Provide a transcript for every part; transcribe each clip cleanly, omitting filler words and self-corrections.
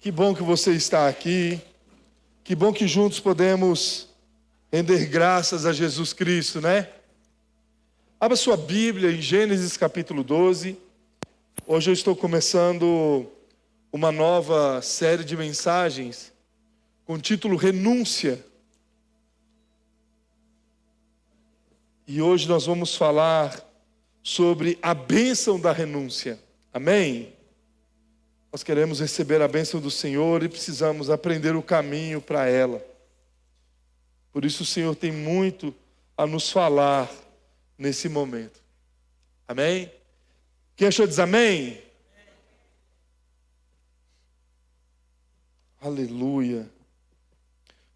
Que bom que você está aqui. Que bom que juntos podemos render graças a Jesus Cristo, né? Abra sua Bíblia em Gênesis capítulo 12. Hoje eu estou começando uma nova série de mensagens com o título Renúncia. E hoje nós vamos falar sobre a bênção da renúncia. Amém? Nós queremos receber a bênção do Senhor e precisamos aprender o caminho para ela. Por isso o Senhor tem muito a nos falar nesse momento. Amém? Quem achou diz amém? Aleluia.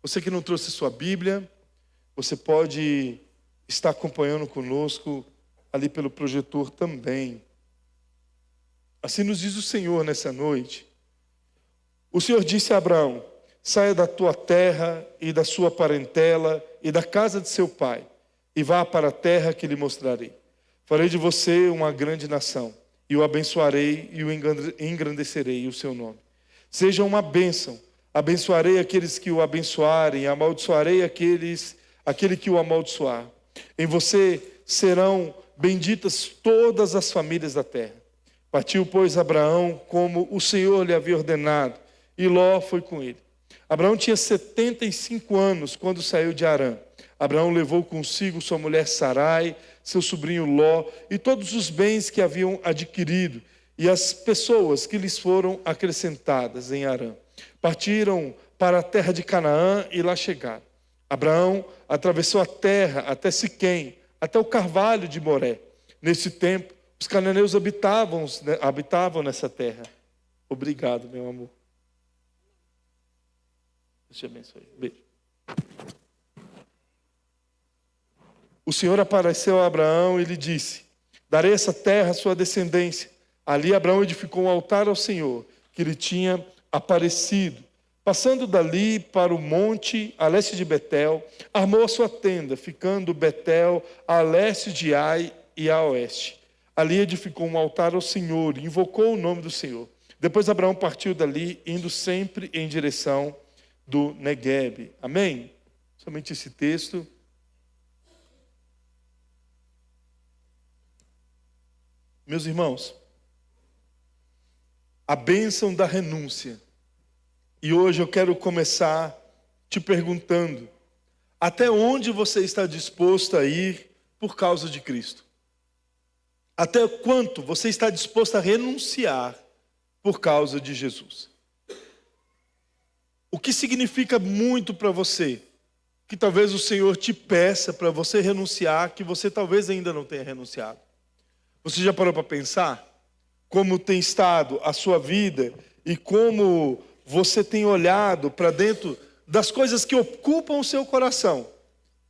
Você que não trouxe sua Bíblia, você pode estar acompanhando conosco ali pelo projetor também. Assim nos diz o Senhor nessa noite. O Senhor disse a Abraão: saia da tua terra e da sua parentela e da casa de seu pai, e vá para a terra que lhe mostrarei. Farei de você uma grande nação, e o abençoarei e o engrandecerei o seu nome. Seja uma bênção. Abençoarei aqueles que o abençoarem, amaldiçoarei aquele que o amaldiçoar. Em você serão benditas todas as famílias da terra. Partiu, pois, Abraão como o Senhor lhe havia ordenado, e Ló foi com ele. Abraão tinha 75 anos quando saiu de Harã. Abraão levou consigo sua mulher Sarai, seu sobrinho Ló, e todos os bens que haviam adquirido, e as pessoas que lhes foram acrescentadas em Harã. Partiram para a terra de Canaã e lá chegaram. Abraão atravessou a terra até Siquém, até o carvalho de Moré. Nesse tempo, os cananeus habitavam nessa terra. Obrigado, meu amor. Deus te abençoe. Beijo. O Senhor apareceu a Abraão e lhe disse: darei essa terra à sua descendência. Ali Abraão edificou um altar ao Senhor, que lhe tinha aparecido. Passando dali para o monte, a leste de Betel, armou a sua tenda, ficando Betel a leste de Ai e a oeste. Ali edificou um altar ao Senhor e invocou o nome do Senhor. Depois Abraão partiu dali, indo sempre em direção do Neguebe. Amém? Somente esse texto. Meus irmãos, a bênção da renúncia. E hoje eu quero começar te perguntando: até onde você está disposto a ir por causa de Cristo? Até quanto você está disposto a renunciar por causa de Jesus? O que significa muito para você, que talvez o Senhor te peça para você renunciar, que você talvez ainda não tenha renunciado? Você já parou para pensar como tem estado a sua vida e como você tem olhado para dentro das coisas que ocupam o seu coração?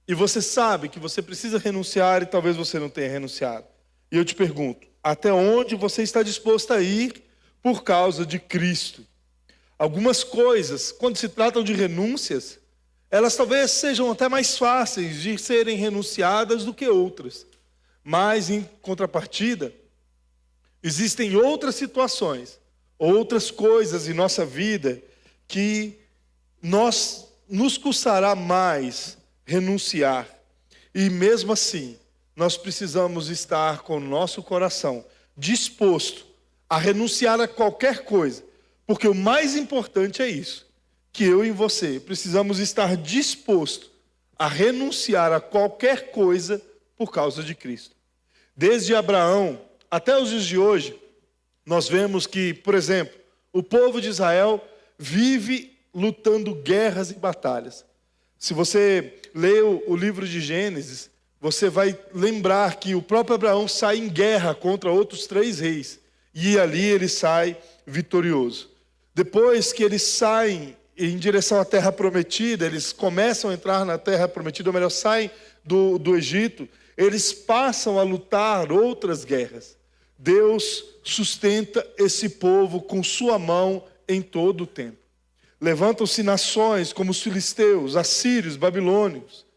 E você sabe que você precisa renunciar e talvez você não tenha renunciado. E eu te pergunto: até onde você está disposto a ir por causa de Cristo? Algumas coisas, quando se tratam de renúncias, elas talvez sejam até mais fáceis de serem renunciadas do que outras. Mas, em contrapartida, existem outras situações, outras coisas em nossa vida que nos custará mais renunciar. E mesmo assim, nós precisamos estar com o nosso coração disposto a renunciar a qualquer coisa. Porque o mais importante é isso, que eu e você precisamos estar disposto a renunciar a qualquer coisa por causa de Cristo. Desde Abraão até os dias de hoje, nós vemos que, por exemplo, o povo de Israel vive lutando guerras e batalhas. Se você lê o livro de Gênesis, você vai lembrar que o próprio Abraão sai em guerra contra outros 3 reis. E ali ele sai vitorioso. Depois que eles saem em direção à terra prometida, eles começam a entrar na terra prometida, ou melhor, saem do Egito, eles passam a lutar outras guerras. Deus sustenta esse povo com sua mão em todo o tempo. Levantam-se nações como os filisteus, assírios, babilônios,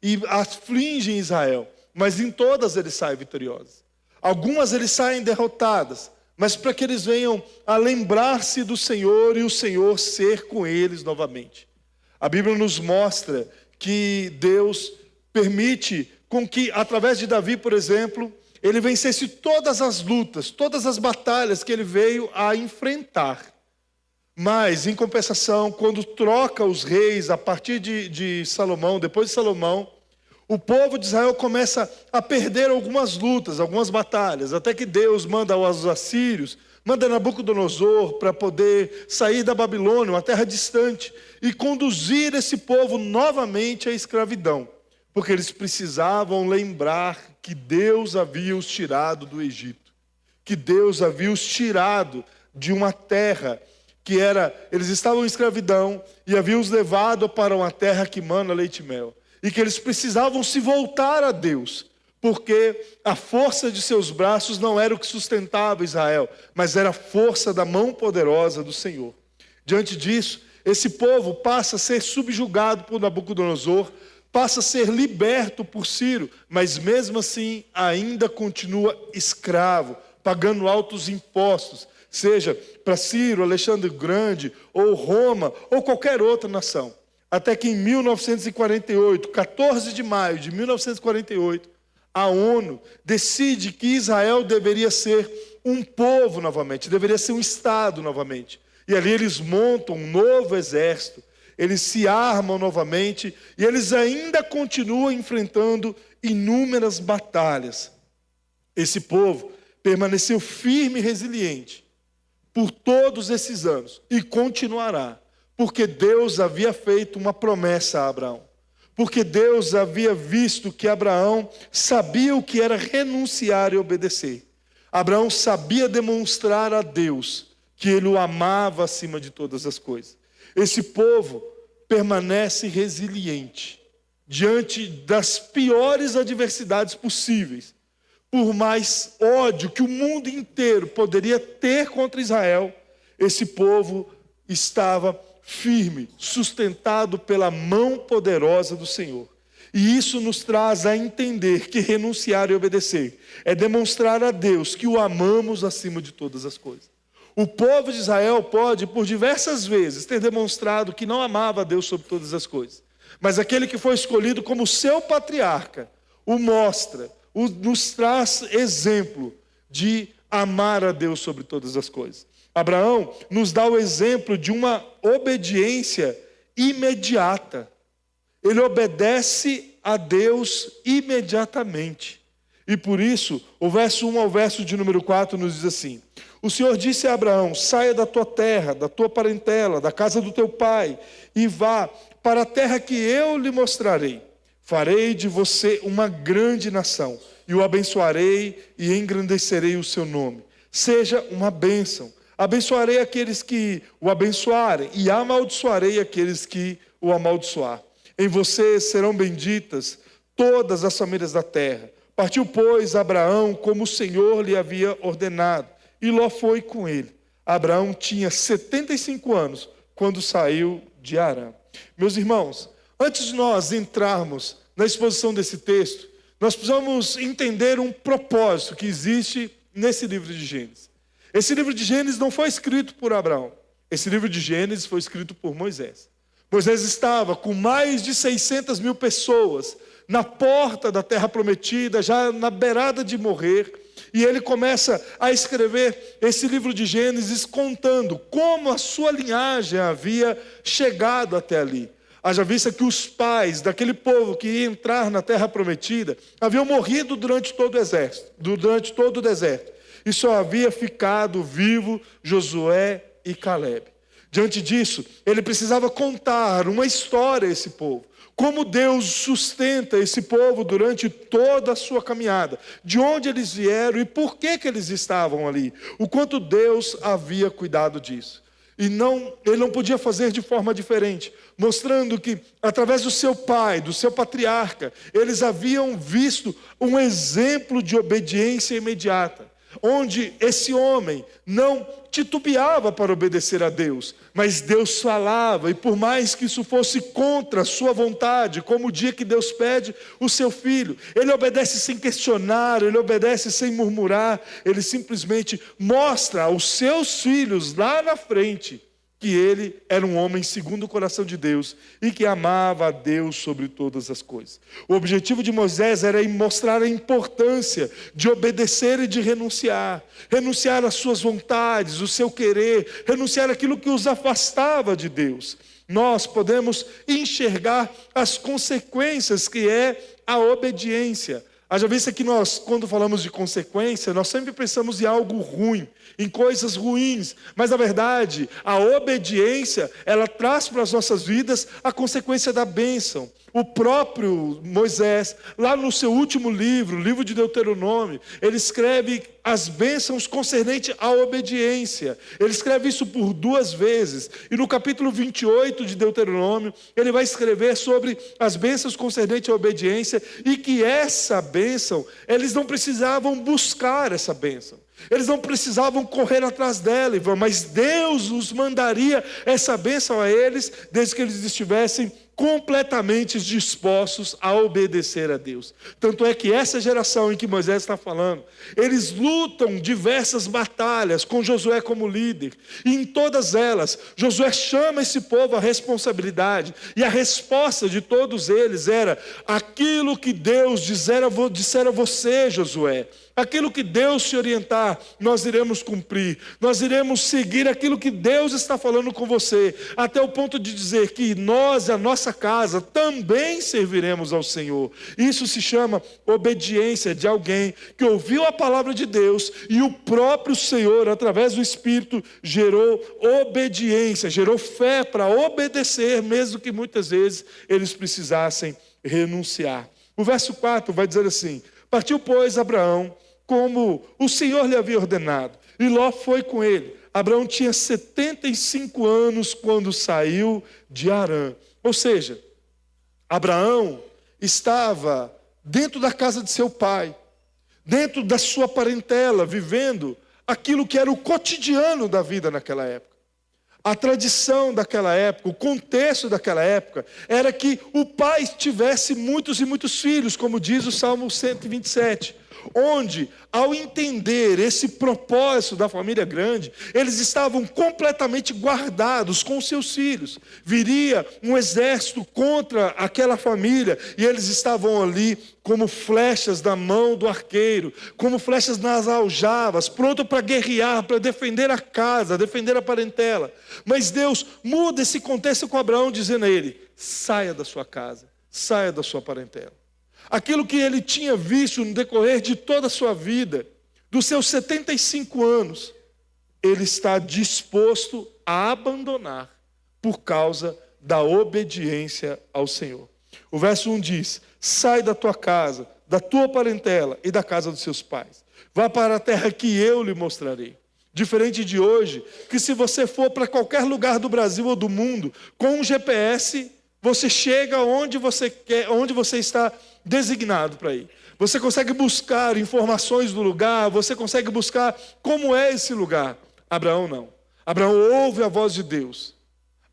e afligem Israel, mas em todas eles saem vitoriosos. Algumas eles saem derrotadas, mas para que eles venham a lembrar-se do Senhor e o Senhor ser com eles novamente. A Bíblia nos mostra que Deus permite com que, através de Davi, por exemplo, ele vencesse todas as lutas, todas as batalhas que ele veio a enfrentar. Mas, em compensação, quando troca os reis a partir de Salomão, depois de Salomão, o povo de Israel começa a perder algumas lutas, algumas batalhas, até que Deus manda os assírios, manda Nabucodonosor para poder sair da Babilônia, uma terra distante, e conduzir esse povo novamente à escravidão, porque eles precisavam lembrar que Deus havia os tirado do Egito, que Deus havia os tirado de uma terra que eles estavam em escravidão e havia os levado para uma terra que mana leite e mel. E que eles precisavam se voltar a Deus, porque a força de seus braços não era o que sustentava Israel, mas era a força da mão poderosa do Senhor. Diante disso, esse povo passa a ser subjugado por Nabucodonosor, passa a ser liberto por Ciro, mas mesmo assim ainda continua escravo, pagando altos impostos, seja para Ciro, Alexandre o Grande, ou Roma, ou qualquer outra nação. Até que em 1948, 14 de maio de 1948, a ONU decide que Israel deveria ser um povo novamente, deveria ser um Estado novamente. E ali eles montam um novo exército, eles se armam novamente e eles ainda continuam enfrentando inúmeras batalhas. Esse povo permaneceu firme e resiliente por todos esses anos e continuará. Porque Deus havia feito uma promessa a Abraão. Porque Deus havia visto que Abraão sabia o que era renunciar e obedecer. Abraão sabia demonstrar a Deus que ele o amava acima de todas as coisas. Esse povo permanece resiliente diante das piores adversidades possíveis. Por mais ódio que o mundo inteiro poderia ter contra Israel, esse povo estava firme, sustentado pela mão poderosa do Senhor. E isso nos traz a entender que renunciar e obedecer é demonstrar a Deus que o amamos acima de todas as coisas. O povo de Israel pode, por diversas vezes, ter demonstrado que não amava a Deus sobre todas as coisas. Mas aquele que foi escolhido como seu patriarca, o mostra, nos traz exemplo de amar a Deus sobre todas as coisas. Abraão nos dá o exemplo de uma obediência imediata. Ele obedece a Deus imediatamente. E por isso, o verso 1 ao verso de número 4 nos diz assim: o Senhor disse a Abraão: saia da tua terra, da tua parentela, da casa do teu pai, e vá para a terra que eu lhe mostrarei. Farei de você uma grande nação, e o abençoarei e engrandecerei o seu nome. Seja uma bênção. Abençoarei aqueles que o abençoarem, e amaldiçoarei aqueles que o amaldiçoar. Em você serão benditas todas as famílias da terra. Partiu, pois, Abraão como o Senhor lhe havia ordenado, e Ló foi com ele. Abraão tinha 75 anos quando saiu de Harã. Meus irmãos, antes de nós entrarmos na exposição desse texto, nós precisamos entender um propósito que existe nesse livro de Gênesis. Esse livro de Gênesis não foi escrito por Abraão. Esse livro de Gênesis foi escrito por Moisés. Moisés estava com mais de 600 mil pessoas na porta da terra prometida, já na beirada de morrer. E ele começa a escrever esse livro de Gênesis contando como a sua linhagem havia chegado até ali. Haja vista que os pais daquele povo que ia entrar na terra prometida haviam morrido durante todo o deserto. E só havia ficado vivo Josué e Caleb. Diante disso, ele precisava contar uma história a esse povo. Como Deus sustenta esse povo durante toda a sua caminhada. De onde eles vieram e por que eles estavam ali. O quanto Deus havia cuidado disso. E ele não podia fazer de forma diferente. Mostrando que, através do seu pai, do seu patriarca, eles haviam visto um exemplo de obediência imediata. onde esse homem não titubeava para obedecer a Deus, mas Deus falava, e por mais que isso fosse contra a sua vontade, como o dia que Deus pede o seu filho, ele obedece sem questionar, ele obedece sem murmurar, ele simplesmente mostra aos seus filhos lá na frente que ele era um homem segundo o coração de Deus e que amava a Deus sobre todas as coisas. O objetivo de Moisés era mostrar a importância de obedecer e de renunciar. Renunciar às suas vontades, o seu querer, renunciar àquilo que os afastava de Deus. Nós podemos enxergar as consequências que é a obediência. Haja vista que nós, quando falamos de consequência, nós sempre pensamos em algo ruim, em coisas ruins. Mas, na verdade, a obediência, ela traz para as nossas vidas a consequência da bênção. O próprio Moisés, lá no seu último livro, o livro de Deuteronômio, ele escreve as bênçãos concernentes à obediência. Ele escreve isso por 2 vezes. E no capítulo 28 de Deuteronômio, ele vai escrever sobre as bênçãos concernentes à obediência e que essa bênção, eles não precisavam buscar essa bênção. Eles não precisavam correr atrás dela, mas Deus os mandaria essa bênção a eles, desde que eles estivessem completamente dispostos a obedecer a Deus. Tanto é que essa geração em que Moisés está falando, eles lutam diversas batalhas com Josué como líder, e em todas elas, Josué chama esse povo à responsabilidade, e a resposta de todos eles era: aquilo que Deus disser a você, Josué, aquilo que Deus te orientar, nós iremos cumprir, nós iremos seguir aquilo que Deus está falando com você, até o ponto de dizer que nós e a nossa casa também serviremos ao Senhor. Isso se chama obediência de alguém que ouviu a palavra de Deus e o próprio Senhor, através do Espírito, gerou obediência, gerou fé para obedecer, mesmo que muitas vezes eles precisassem renunciar. O verso 4 vai dizer assim: partiu, pois, Abraão, como o Senhor lhe havia ordenado, e Ló foi com ele. Abraão tinha 75 anos quando saiu de Harã. Ou seja, Abraão estava dentro da casa de seu pai, dentro da sua parentela, vivendo aquilo que era o cotidiano da vida naquela época. A tradição daquela época, o contexto daquela época, era que o pai tivesse muitos e muitos filhos, como diz o Salmo 127, onde, ao entender esse propósito da família grande, eles estavam completamente guardados com seus filhos. Viria um exército contra aquela família, e eles estavam ali como flechas da mão do arqueiro, como flechas nas aljavas, pronto para guerrear, para defender a casa, defender a parentela. Mas Deus muda esse contexto com Abraão, dizendo a ele: saia da sua casa, saia da sua parentela. Aquilo que ele tinha visto no decorrer de toda a sua vida, dos seus 75 anos, ele está disposto a abandonar por causa da obediência ao Senhor. O verso 1 diz: sai da tua casa, da tua parentela e da casa dos seus pais. Vá para a terra que eu lhe mostrarei. Diferente de hoje, que se você for para qualquer lugar do Brasil ou do mundo, com um GPS, você chega onde você quer, onde você está designado para ir. Você consegue buscar informações do lugar, você consegue buscar como é esse lugar. Abraão não. Abraão ouve a voz de Deus,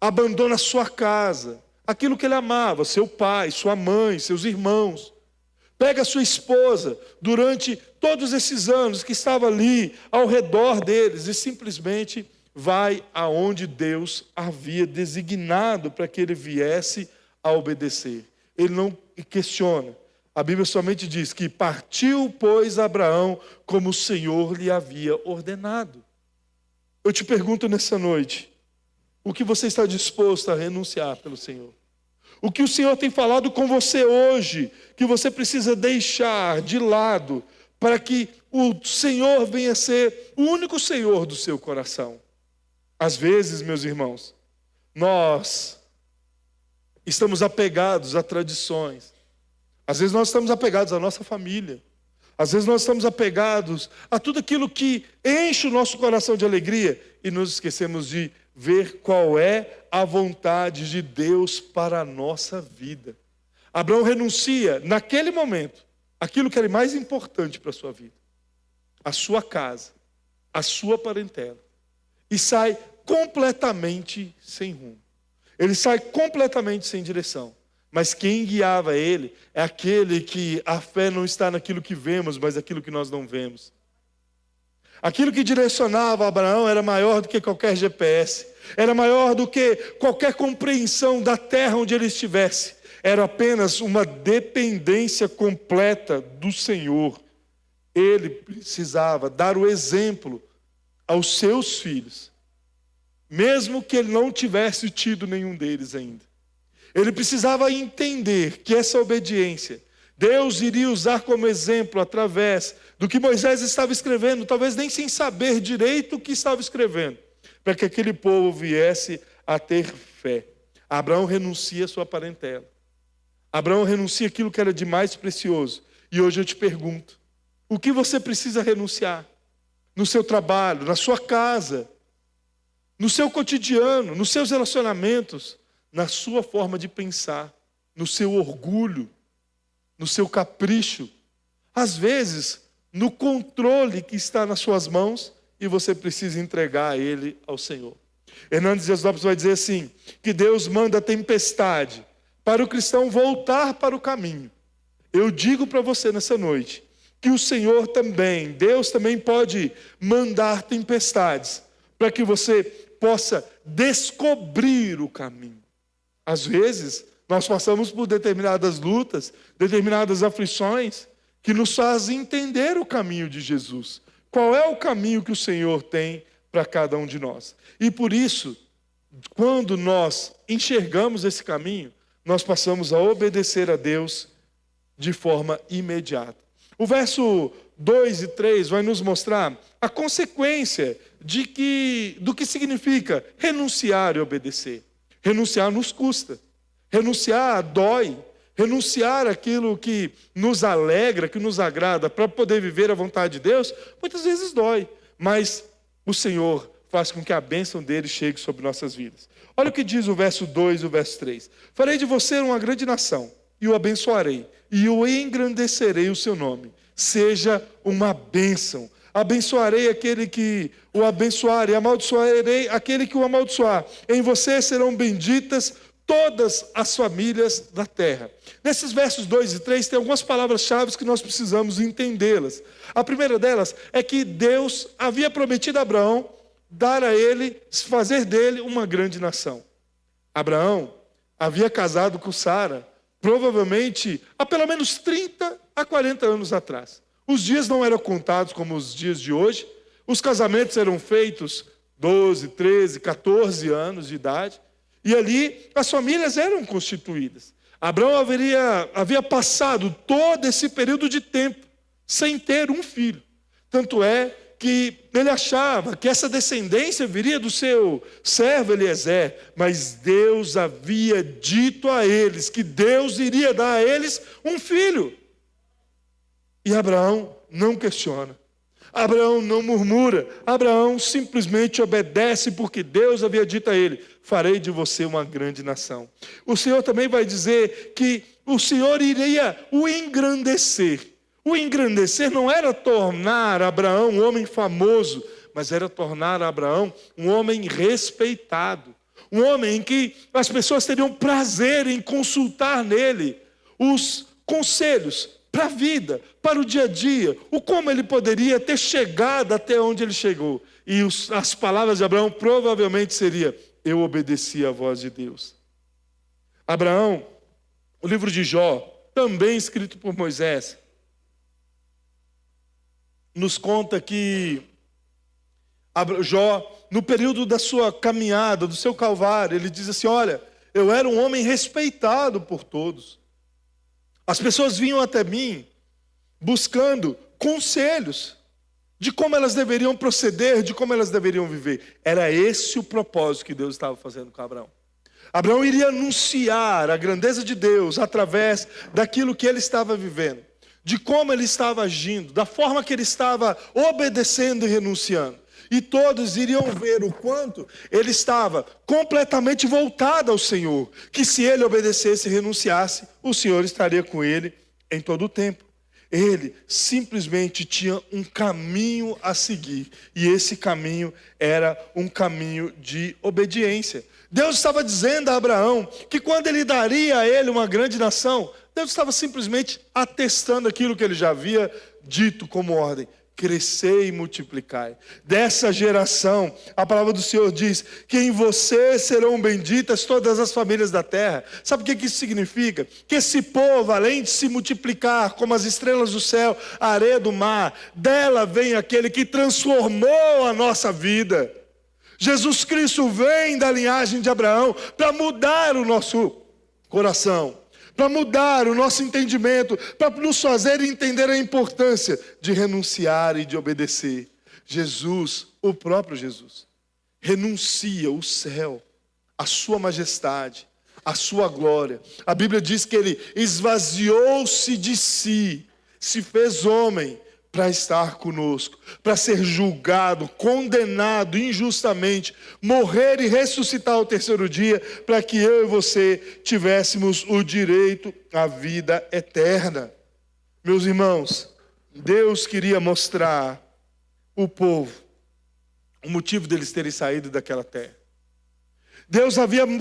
abandona sua casa, aquilo que ele amava, seu pai, sua mãe, seus irmãos. Pega sua esposa durante todos esses anos que estava ali ao redor deles e simplesmente vai aonde Deus havia designado para que ele viesse a obedecer. Ele não questiona. A Bíblia somente diz que partiu, pois, Abraão como o Senhor lhe havia ordenado. Eu te pergunto nessa noite, o que você está disposto a renunciar pelo Senhor? O que o Senhor tem falado com você hoje, que você precisa deixar de lado, para que o Senhor venha ser o único Senhor do seu coração? Às vezes, meus irmãos, nós estamos apegados a tradições. Às vezes nós estamos apegados à nossa família. Às vezes nós estamos apegados a tudo aquilo que enche o nosso coração de alegria e nos esquecemos de ver qual é a vontade de Deus para a nossa vida. Abraão renuncia, naquele momento, aquilo que era mais importante para a sua vida. a sua casa, a sua parentela, e sai completamente sem rumo. Ele sai completamente sem direção. Mas quem guiava ele é aquele que a fé não está naquilo que vemos, mas naquilo que nós não vemos. Aquilo que direcionava Abraão era maior do que qualquer GPS, era maior do que qualquer compreensão da terra onde ele estivesse. Era apenas uma dependência completa do Senhor. Ele precisava dar o exemplo aos seus filhos, mesmo que ele não tivesse tido nenhum deles ainda. Ele precisava entender que essa obediência, Deus iria usar como exemplo através do que Moisés estava escrevendo, talvez nem sem saber direito o que estava escrevendo, para que aquele povo viesse a ter fé. Abraão renuncia a sua parentela. Abraão renuncia aquilo que era de mais precioso. E hoje eu te pergunto, o que você precisa renunciar? No seu trabalho, na sua casa, no seu cotidiano, nos seus relacionamentos, na sua forma de pensar, no seu orgulho, no seu capricho, às vezes no controle que está nas suas mãos e você precisa entregar ele ao Senhor. Hernandes Dias Lopes vai dizer assim, que Deus manda a tempestade para o cristão voltar para o caminho. Eu digo para você nessa noite, que o Senhor também, Deus também pode mandar tempestades para que você possa descobrir o caminho. Às vezes, nós passamos por determinadas lutas, determinadas aflições, que nos fazem entender o caminho de Jesus. Qual é o caminho que o Senhor tem para cada um de nós? E por isso, quando nós enxergamos esse caminho, nós passamos a obedecer a Deus de forma imediata. O verso 2 e 3 vai nos mostrar a consequência do que significa renunciar e obedecer. Renunciar nos custa. Renunciar dói. Renunciar aquilo que nos alegra, que nos agrada, para poder viver a vontade de Deus, muitas vezes dói. Mas o Senhor faz com que a bênção dele chegue sobre nossas vidas. Olha o que diz o verso 2 e o verso 3. Farei de você uma grande nação, e o abençoarei, e o engrandecerei o seu nome. Seja uma bênção. Abençoarei aquele que o abençoar, e amaldiçoarei aquele que o amaldiçoar. Em você serão benditas todas as famílias da terra. Nesses versos 2 e 3 tem algumas palavras-chave que nós precisamos entendê-las. A primeira delas é que Deus havia prometido a Abraão dar a ele, fazer dele uma grande nação. Abraão havia casado com Sara, provavelmente há pelo menos 30 a 40 anos atrás. Os dias não eram contados como os dias de hoje. Os casamentos eram feitos 12, 13, 14 anos de idade. E ali as famílias eram constituídas. Abraão havia passado todo esse período de tempo sem ter um filho. Tanto é que ele achava que essa descendência viria do seu servo Eliezer, mas Deus havia dito a eles que Deus iria dar a eles um filho. E Abraão não questiona. Abraão não murmura. Abraão simplesmente obedece porque Deus havia dito a ele: farei de você uma grande nação. O Senhor também vai dizer que o Senhor iria o engrandecer. O engrandecer não era tornar Abraão um homem famoso, mas era tornar Abraão um homem respeitado. Um homem em que as pessoas teriam prazer em consultar nele os conselhos para a vida, para o dia a dia, o como ele poderia ter chegado até onde ele chegou. E as palavras de Abraão provavelmente seriam: eu obedeci à voz de Deus. Abraão, o livro de Jó, também escrito por Moisés, nos conta que Jó, no período da sua caminhada, do seu calvário, ele diz assim: olha, eu era um homem respeitado por todos. As pessoas vinham até mim buscando conselhos de como elas deveriam proceder, de como elas deveriam viver. Era esse o propósito que Deus estava fazendo com Abraão. Abraão iria anunciar a grandeza de Deus através daquilo que ele estava vivendo, de como ele estava agindo, da forma que ele estava obedecendo e renunciando. E todos iriam ver o quanto ele estava completamente voltado ao Senhor, que se ele obedecesse e renunciasse, o Senhor estaria com ele em todo o tempo. Ele simplesmente tinha um caminho a seguir. E esse caminho era um caminho de obediência. Deus estava dizendo a Abraão que quando ele daria a ele uma grande nação, Deus estava simplesmente atestando aquilo que ele já havia dito como ordem: crescer e multiplicai. Dessa geração, a palavra do Senhor diz que em você serão benditas todas as famílias da terra. Sabe o que isso significa? Que esse povo, além de se multiplicar como as estrelas do céu, a areia do mar, dela vem aquele que transformou a nossa vida. Jesus Cristo vem da linhagem de Abraão para mudar o nosso coração, para mudar o nosso entendimento, para nos fazer entender a importância de renunciar e de obedecer. Jesus, o próprio Jesus, renuncia o céu, a sua majestade, a sua glória. A Bíblia diz que ele esvaziou-se de si, se fez homem para estar conosco, para ser julgado, condenado injustamente, morrer e ressuscitar ao terceiro dia, para que eu e você tivéssemos o direito à vida eterna. Meus irmãos, Deus queria mostrar o povo o motivo deles terem saído daquela terra. Deus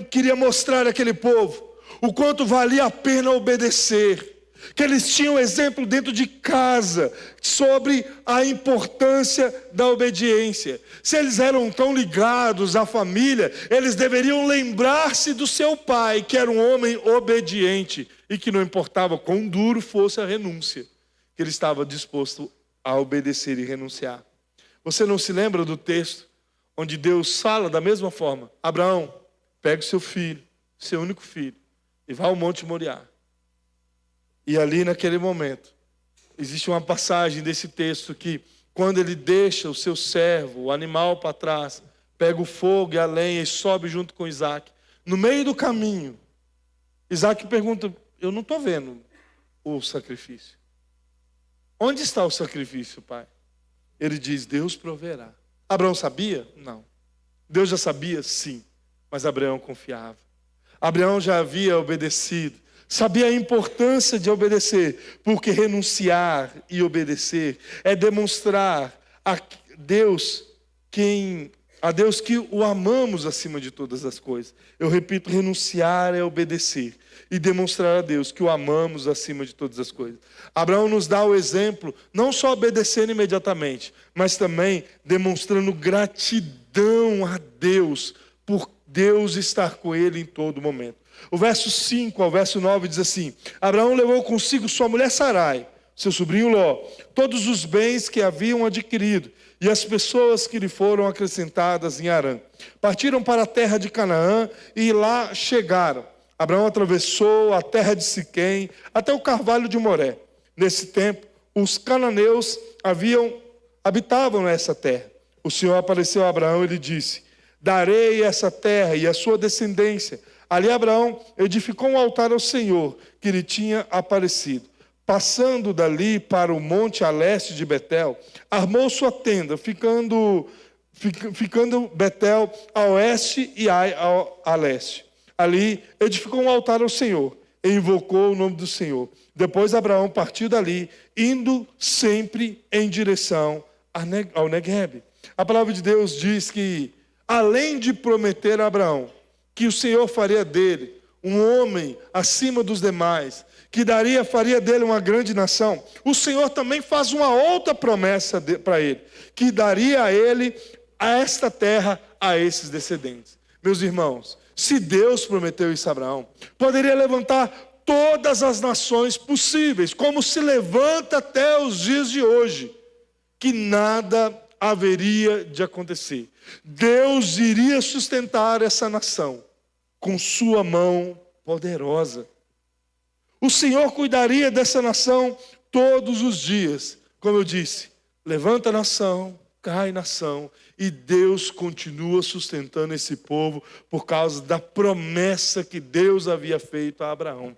queria mostrar àquele povo o quanto valia a pena obedecer, que eles tinham exemplo dentro de casa sobre a importância da obediência. Se eles eram tão ligados à família, eles deveriam lembrar-se do seu pai, que era um homem obediente e que não importava quão duro fosse a renúncia, que ele estava disposto a obedecer e renunciar. Você não se lembra do texto onde Deus fala da mesma forma: Abraão, pega o seu filho, seu único filho, e vá ao Monte Moriá. E ali naquele momento, existe uma passagem desse texto que, quando ele deixa o seu servo, o animal para trás, pega o fogo e a lenha e sobe junto com Isaac, no meio do caminho, Isaac pergunta: eu não estou vendo o sacrifício. Onde está o sacrifício, pai? Ele diz: Deus proverá. Abraão sabia? Não. Deus já sabia? Sim. Mas Abraão confiava. Abraão já havia obedecido. Sabia a importância de obedecer, porque renunciar e obedecer é demonstrar a Deus que o amamos acima de todas as coisas. Eu repito, renunciar é obedecer e demonstrar a Deus que o amamos acima de todas as coisas. Abraão nos dá o exemplo, não só obedecendo imediatamente, mas também demonstrando gratidão a Deus, por Deus estar com ele em todo momento. O verso 5 ao verso 9 diz assim: Abraão levou consigo sua mulher Sarai, seu sobrinho Ló, todos os bens que haviam adquirido e as pessoas que lhe foram acrescentadas em Harã. Partiram para a terra de Canaã e lá chegaram. Abraão atravessou a terra de Siquém até o carvalho de Moré. Nesse tempo, os cananeus habitavam nessa terra. O Senhor apareceu a Abraão e lhe disse: darei essa terra e a sua descendência. Ali Abraão edificou um altar ao Senhor que lhe tinha aparecido. Passando dali para o monte a leste de Betel, armou sua tenda, ficando Betel a oeste e Ai a leste. Ali edificou um altar ao Senhor e invocou o nome do Senhor. Depois Abraão partiu dali, indo sempre em direção ao Negueb. A palavra de Deus diz que, além de prometer a Abraão que o Senhor faria dele um homem acima dos demais, que faria dele uma grande nação, o Senhor também faz uma outra promessa para ele, que daria a ele esta terra a esses descendentes. Meus irmãos, se Deus prometeu isso a Abraão, poderia levantar todas as nações possíveis, como se levanta até os dias de hoje, que nada haveria de acontecer. Deus iria sustentar essa nação com sua mão poderosa. O Senhor cuidaria dessa nação todos os dias. Como eu disse, levanta a nação, cai nação, e Deus continua sustentando esse povo por causa da promessa que Deus havia feito a Abraão.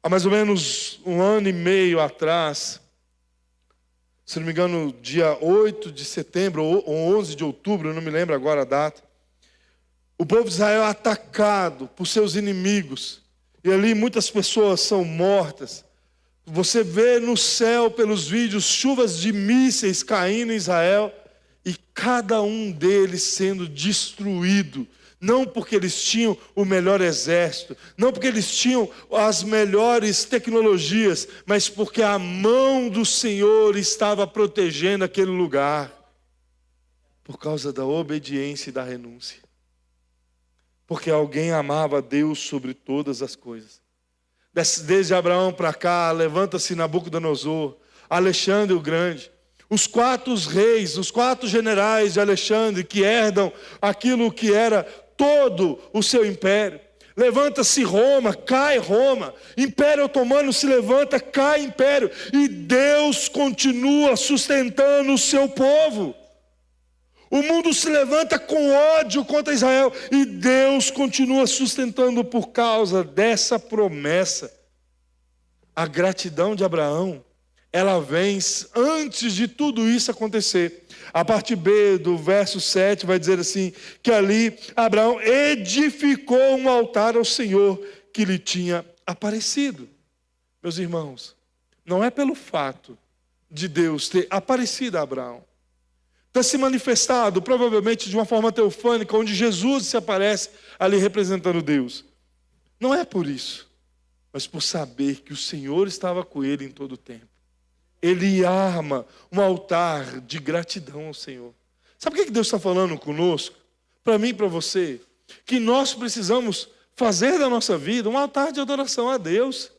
Há mais ou menos 1 ano e meio atrás, se não me engano, dia 8 de setembro ou 11 de outubro, eu não me lembro agora a data, o povo de Israel é atacado por seus inimigos. E ali muitas pessoas são mortas. Você vê no céu, pelos vídeos, chuvas de mísseis caindo em Israel, e cada um deles sendo destruído. Não porque eles tinham o melhor exército, não porque eles tinham as melhores tecnologias, mas porque a mão do Senhor estava protegendo aquele lugar. Por causa da obediência e da renúncia. Porque alguém amava a Deus sobre todas as coisas. Desde Abraão para cá, levanta-se Nabucodonosor, Alexandre o Grande. Os 4 reis, os 4 generais de Alexandre que herdam aquilo que era todo o seu império. Levanta-se Roma, cai Roma. Império Otomano se levanta, cai Império. E Deus continua sustentando o seu povo. O mundo se levanta com ódio contra Israel e Deus continua sustentando por causa dessa promessa. A gratidão de Abraão, ela vem antes de tudo isso acontecer. A parte B do verso 7 vai dizer assim, que ali Abraão edificou um altar ao Senhor que lhe tinha aparecido. Meus irmãos, não é pelo fato de Deus ter aparecido a Abraão, ter se manifestado, provavelmente de uma forma teofânica, onde Jesus se aparece ali representando Deus. Não é por isso, mas por saber que o Senhor estava com ele em todo o tempo. Ele arma um altar de gratidão ao Senhor. Sabe o que Deus está falando conosco? Para mim e para você, que nós precisamos fazer da nossa vida um altar de adoração a Deus.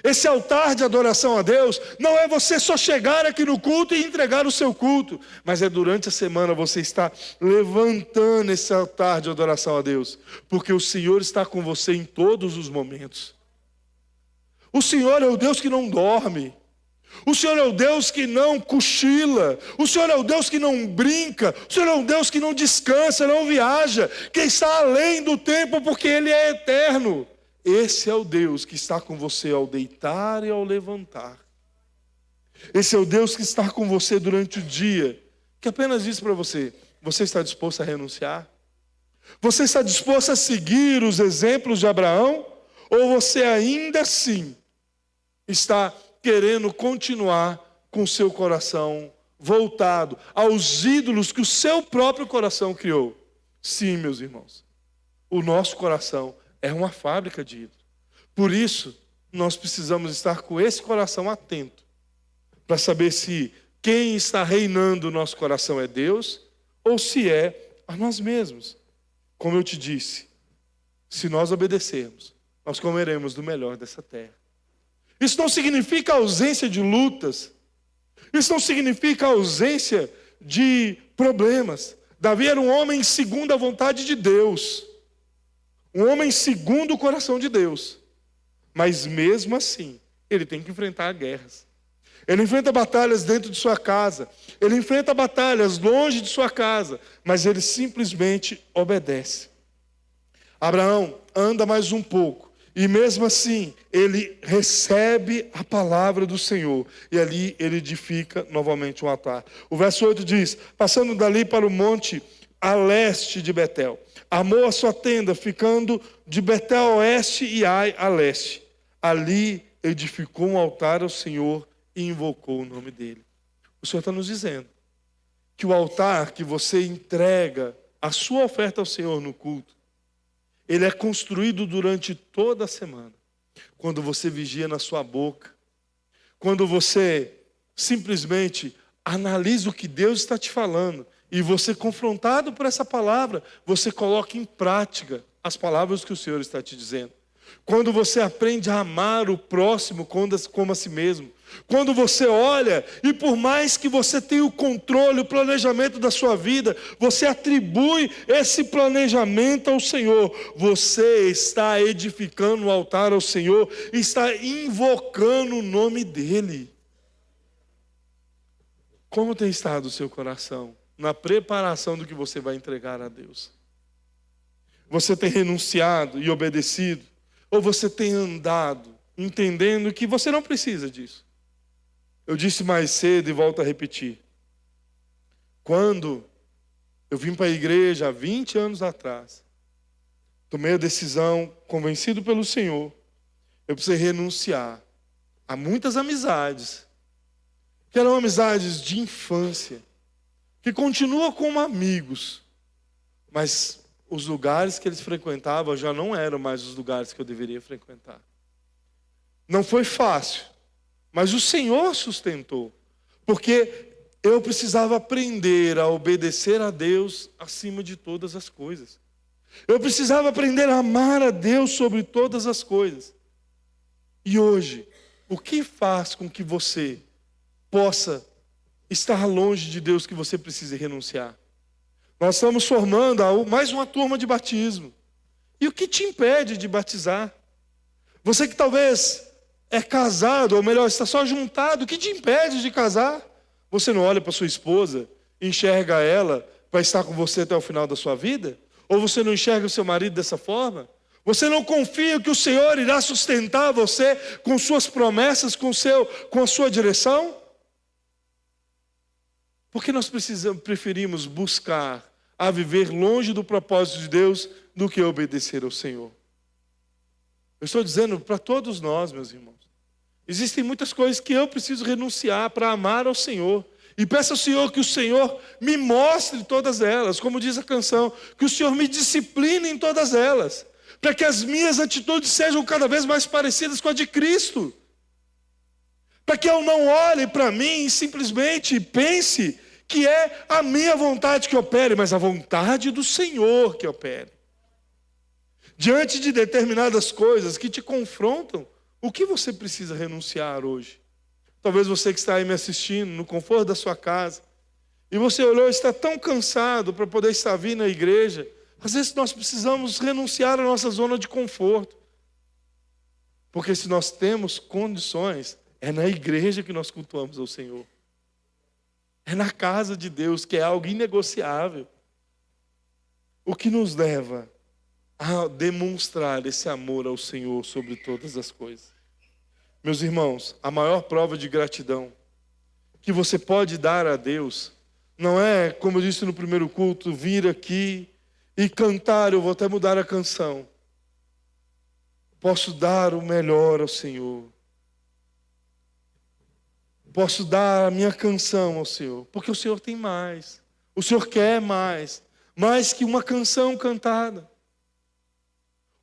Esse altar de adoração a Deus não é você só chegar aqui no culto e entregar o seu culto, mas é durante a semana você estar levantando esse altar de adoração a Deus, porque o Senhor está com você em todos os momentos. O Senhor é o Deus que não dorme, o Senhor é o Deus que não cochila, o Senhor é o Deus que não brinca, o Senhor é o Deus que não descansa, não viaja, que está além do tempo porque Ele é eterno. Esse é o Deus que está com você ao deitar e ao levantar. Esse é o Deus que está com você durante o dia, que apenas diz para você, você está disposto a renunciar? Você está disposto a seguir os exemplos de Abraão? Ou você ainda assim está querendo continuar com o seu coração voltado aos ídolos que o seu próprio coração criou? Sim, meus irmãos, o nosso coração é uma fábrica de ídolos. Por isso, nós precisamos estar com esse coração atento, para saber se quem está reinando o nosso coração é Deus, ou se é a nós mesmos. Como eu te disse, se nós obedecermos, nós comeremos do melhor dessa terra. Isso não significa ausência de lutas, isso não significa ausência de problemas. Davi era um homem segundo a vontade de Deus, um homem segundo o coração de Deus. Mas mesmo assim, ele tem que enfrentar guerras. Ele enfrenta batalhas dentro de sua casa. Ele enfrenta batalhas longe de sua casa. Mas ele simplesmente obedece. Abraão anda mais um pouco. E mesmo assim, ele recebe a palavra do Senhor. E ali ele edifica novamente um altar. O verso 8 diz, passando dali para o monte a leste de Betel, armou a sua tenda, ficando de Betel a oeste e Ai a leste. Ali edificou um altar ao Senhor e invocou o nome dele. O Senhor está nos dizendo que o altar que você entrega a sua oferta ao Senhor no culto, ele é construído durante toda a semana. Quando você vigia na sua boca, quando você simplesmente analisa o que Deus está te falando, e você, confrontado por essa palavra, você coloca em prática as palavras que o Senhor está te dizendo. Quando você aprende a amar o próximo como a si mesmo. Quando você olha, e por mais que você tenha o controle, o planejamento da sua vida, você atribui esse planejamento ao Senhor. Você está edificando um altar ao Senhor e está invocando o nome dEle. Como tem estado o seu coração na preparação do que você vai entregar a Deus? Você tem renunciado e obedecido? Ou você tem andado entendendo que você não precisa disso? Eu disse mais cedo e volto a repetir. Quando eu vim para a igreja há 20 anos atrás, tomei a decisão, convencido pelo Senhor, eu precisei renunciar há muitas amizades, que eram amizades de infância, que continuam como amigos, mas os lugares que eles frequentavam já não eram mais os lugares que eu deveria frequentar. Não foi fácil, mas o Senhor sustentou, porque eu precisava aprender a obedecer a Deus acima de todas as coisas. Eu precisava aprender a amar a Deus sobre todas as coisas. E hoje, o que faz com que você possa estar longe de Deus que você precise renunciar? Nós estamos formando mais uma turma de batismo. E o que te impede de batizar? Você que talvez é casado, ou melhor, está só juntado, o que te impede de casar? Você não olha para sua esposa, enxerga ela para estar com você até o final da sua vida? Ou você não enxerga o seu marido dessa forma? Você não confia que o Senhor irá sustentar você com suas promessas, com a sua direção? Porque nós preferimos buscar a viver longe do propósito de Deus do que obedecer ao Senhor. Eu estou dizendo para todos nós, meus irmãos. Existem muitas coisas que eu preciso renunciar para amar ao Senhor. E peço ao Senhor que o Senhor me mostre todas elas, como diz a canção, que o Senhor me discipline em todas elas, para que as minhas atitudes sejam cada vez mais parecidas com a de Cristo. Para que eu não olhe para mim e simplesmente pense que é a minha vontade que opere, mas a vontade do Senhor que opere. Diante de determinadas coisas que te confrontam, o que você precisa renunciar hoje? Talvez você que está aí me assistindo, no conforto da sua casa, e você olhou e está tão cansado para poder estar vindo na igreja. Às vezes nós precisamos renunciar à nossa zona de conforto. Porque se nós temos condições, é na igreja que nós cultuamos ao Senhor. É na casa de Deus, que é algo inegociável. O que nos leva a demonstrar esse amor ao Senhor sobre todas as coisas. Meus irmãos, a maior prova de gratidão que você pode dar a Deus não é, como eu disse no primeiro culto, vir aqui e cantar. Eu vou até mudar a canção. Posso dar o melhor ao Senhor. Posso dar a minha canção ao Senhor, porque o Senhor tem mais. O Senhor quer mais que uma canção cantada.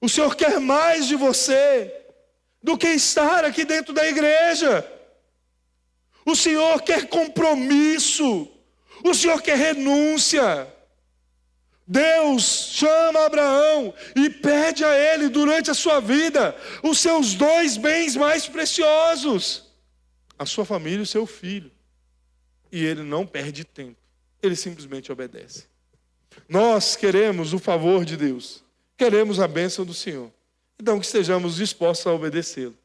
O Senhor quer mais de você do que estar aqui dentro da igreja. O Senhor quer compromisso. O Senhor quer renúncia. Deus chama Abraão e pede a ele durante a sua vida os seus 2 bens mais preciosos: a sua família e o seu filho. E ele não perde tempo. Ele simplesmente obedece. Nós queremos o favor de Deus. Queremos a bênção do Senhor. Então que estejamos dispostos a obedecê-lo.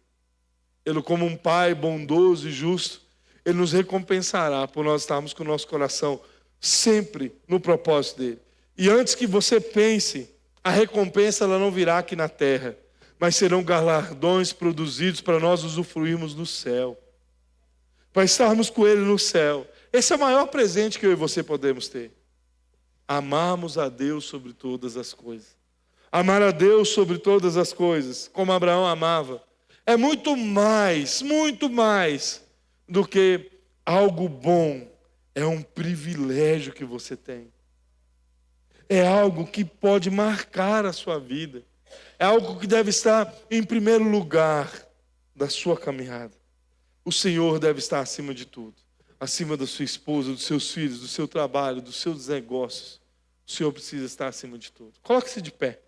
Ele, como um Pai bondoso e justo, Ele nos recompensará por nós estarmos com o nosso coração sempre no propósito dEle. E antes que você pense, a recompensa ela não virá aqui na terra, mas serão galardões produzidos para nós usufruirmos no céu. Para estarmos com Ele no céu. Esse é o maior presente que eu e você podemos ter. Amarmos a Deus sobre todas as coisas. Amar a Deus sobre todas as coisas, como Abraão amava, é muito mais do que algo bom. É um privilégio que você tem. É algo que pode marcar a sua vida. É algo que deve estar em primeiro lugar da sua caminhada. O Senhor deve estar acima de tudo. Acima da sua esposa, dos seus filhos, do seu trabalho, dos seus negócios. O Senhor precisa estar acima de tudo. Coloque-se de pé.